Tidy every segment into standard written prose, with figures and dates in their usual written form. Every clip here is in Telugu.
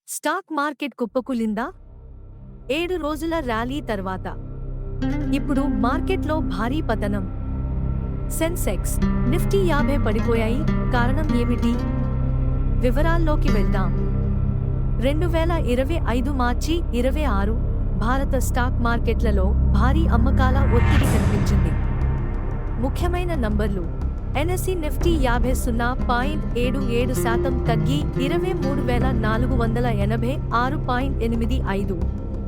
Stock market కుప్పకూలిందా? 7 రోజుల ర్యాలీ తర్వాత ఇప్పుడు మార్కెట్లో భారీ పతనం. సెన్సెక్స్, నిఫ్టీ 50 పడిపోయాయి. కారణం ఏమిటి? వివరాల్లోకి వెళ్దాం. 2025 మార్చి 26 భారత స్టాక్ మార్కెట్లలో భారీ అమ్మకాల ఒత్తిడి కనిపించింది. ముఖ్యమైన నంబర్లు: ఎన్ఎస్ఈ నిఫ్టీ 50 0.77% తగ్గి 23,486.85.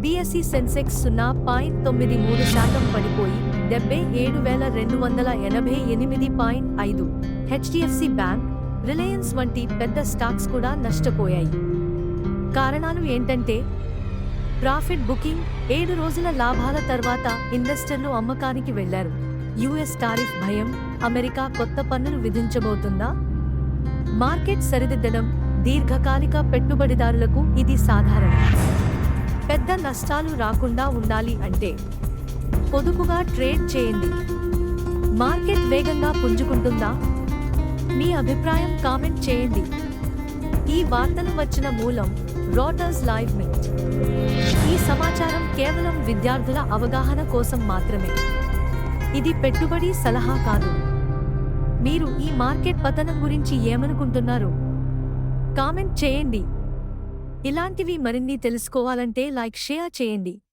బీఎస్ఈ సెన్సెక్స్ 0.93% పడిపోయి 77,288.5. హెచ్డిఎఫ్సి బ్యాంక్, రిలయన్స్ వంటి పెద్ద స్టాక్స్ కూడా నష్టపోయాయి. కారణాలు ఏంటంటే ప్రాఫిట్ బుకింగ్. 7 రోజుల లాభాల తర్వాత ఇన్వెస్టర్లు అమ్మకానికి వెళ్లారు. యుఎస్ టారిఫ్ భయం, అమెరికా కొత్త పన్నులు విధించబోతుందా? మార్కెట్ సరిదిద్దడం. దీర్ఘకాలిక పెట్టుబడిదారులకు ఇది సాధారణం. పెద్ద నష్టాలు రాకుండా ఉండాలి అంటే పొదుపుగా ట్రేడ్ చేయండి. మార్కెట్ వేగంగా పుంజుకుంటుందా? మీ అభిప్రాయం కామెంట్ చేయండి. ఈ వార్తలు వచ్చిన మూలం రాటర్స్ లైవ్ మిట్. ఈ సమాచారం కేవలం విద్యార్థుల అవగాహన కోసం మాత్రమే. ఇది పెట్టుబడి సలహా కాదు. మీరు ఈ మార్కెట్ పతనం గురించి ఏమనుకుంటున్నారు? కామెంట్ చేయండి. ఇలాంటివి మరిన్ని తెలుసుకోవాలంటే లైక్, షేర్ చేయండి.